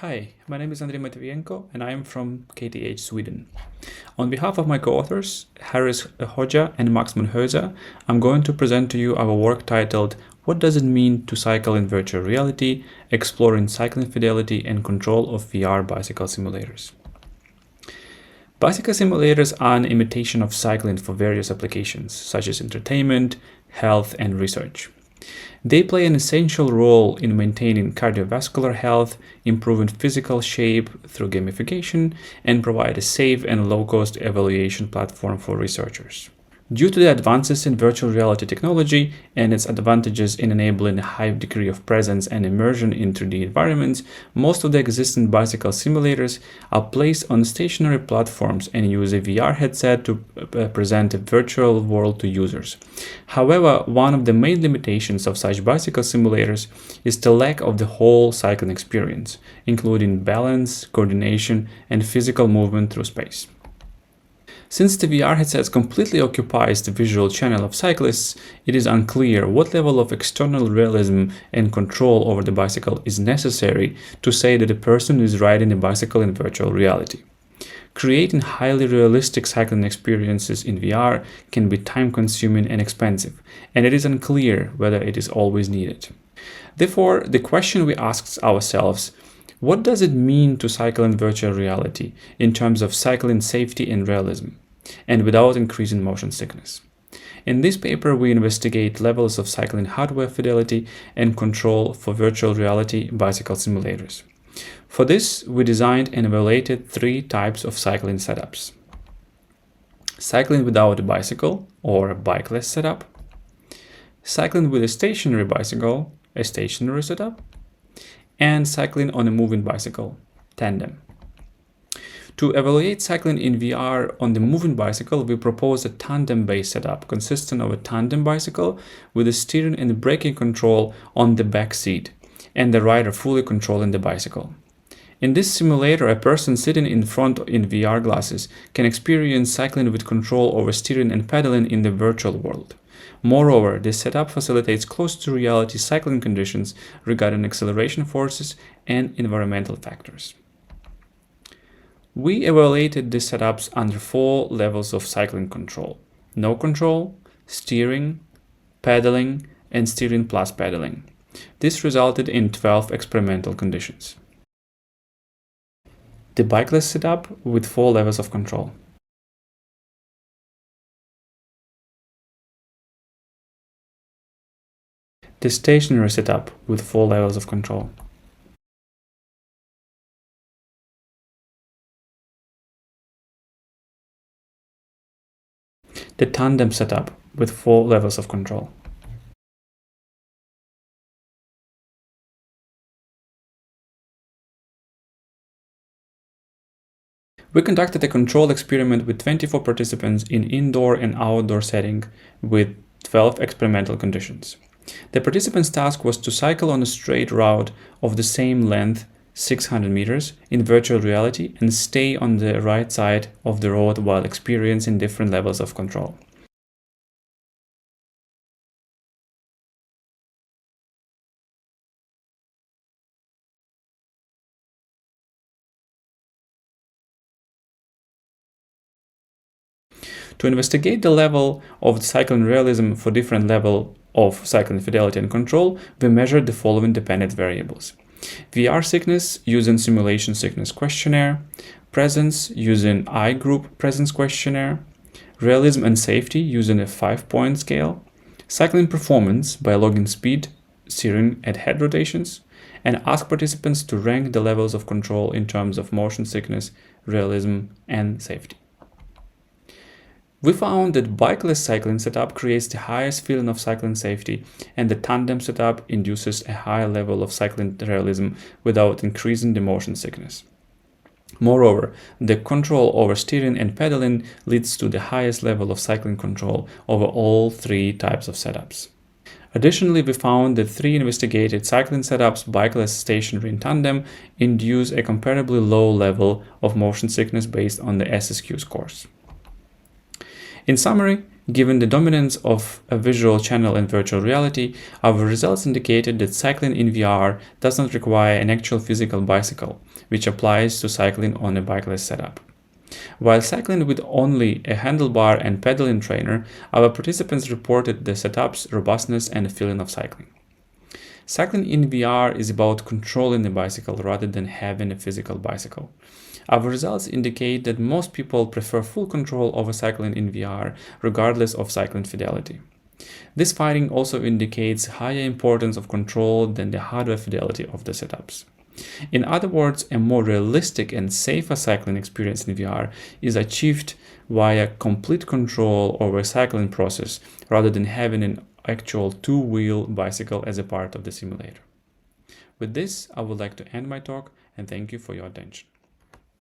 Hi, my name is Andrii Matviienko and I am from KTH Sweden. On behalf of my co-authors, Hajris, Hoxha and Mühlhäuser, I'm going to present to you our work titled What Does It Mean to Cycle in Virtual Reality? Exploring Cycling Fidelity and Control of VR Bicycle Simulators. Bicycle simulators are an imitation of cycling for various applications, such as entertainment, health, and research. They play an essential role in maintaining cardiovascular health, improving physical shape through gamification, and provide a safe and low-cost evaluation platform for researchers. Due to the advances in virtual reality technology and its advantages in enabling a high degree of presence and immersion in 3D environments, most of the existing bicycle simulators are placed on stationary platforms and use a VR headset to present a virtual world to users. However, one of the main limitations of such bicycle simulators is the lack of the whole cycling experience, including balance, coordination, and physical movement through space. Since the VR headset completely occupies the visual channel of cyclists, it is unclear what level of external realism and control over the bicycle is necessary to say that a person is riding a bicycle in virtual reality. Creating highly realistic cycling experiences in VR can be time-consuming and expensive, and it is unclear whether it is always needed. Therefore, the question we ask ourselves: what does it mean to cycle in virtual reality in terms of cycling safety and realism, and without increasing motion sickness? In this paper, we investigate levels of cycling hardware fidelity and control for virtual reality bicycle simulators. For this, we designed and evaluated three types of cycling setups: cycling without a bicycle, or a bikeless setup; cycling with a stationary bicycle, a stationary setup; and cycling on a moving bicycle, tandem. To evaluate cycling in VR on the moving bicycle, we propose a tandem-based setup consisting of a tandem bicycle with the steering and braking control on the back seat, and the rider fully controlling the bicycle. In this simulator, a person sitting in front in VR glasses can experience cycling with control over steering and pedaling in the virtual world. Moreover, this setup facilitates close-to-reality cycling conditions regarding acceleration forces and environmental factors. We evaluated these setups under 4 levels of cycling control: no control, steering, pedaling, and steering plus pedaling. This resulted in 12 experimental conditions. The bikeless setup with 4 levels of control. The stationary setup with 4 levels of control. The tandem setup with 4 levels of control. We conducted a control experiment with 24 participants in indoor and outdoor setting with 12 experimental conditions. The participants' task was to cycle on a straight route of the same length, 600 meters, in virtual reality and stay on the right side of the road while experiencing different levels of control. To investigate the level of cycling realism for different levels of cycling fidelity and control, we measured the following dependent variables: VR sickness using simulation sickness questionnaire, presence using eye group presence questionnaire, realism and safety using a 5-point scale, cycling performance by logging speed, steering, and head rotations, and ask participants to rank the levels of control in terms of motion sickness, realism, and safety. We found that bikeless cycling setup creates the highest feeling of cycling safety, and the tandem setup induces a high level of cycling realism without increasing the motion sickness. Moreover, the control over steering and pedaling leads to the highest level of cycling control over all 3 types of setups. Additionally, we found that 3 investigated cycling setups, bikeless, stationary, and tandem, induce a comparably low level of motion sickness based on the SSQ scores. In summary, Given the dominance of a visual channel in virtual reality, our results indicated that cycling in VR does not require an actual physical bicycle, which applies to cycling on a bikeless setup. While cycling with only a handlebar and pedaling trainer, our participants reported the setup's robustness and feeling of cycling. Cycling in VR is about controlling the bicycle rather than having a physical bicycle. Our results indicate that most people prefer full control over cycling in VR, regardless of cycling fidelity. This finding also indicates higher importance of control than the hardware fidelity of the setups. In other words, a more realistic and safer cycling experience in VR is achieved via complete control over a cycling process rather than having an actual two-wheel bicycle as a part of the simulator. With this, I would like to end my talk and thank you for your attention.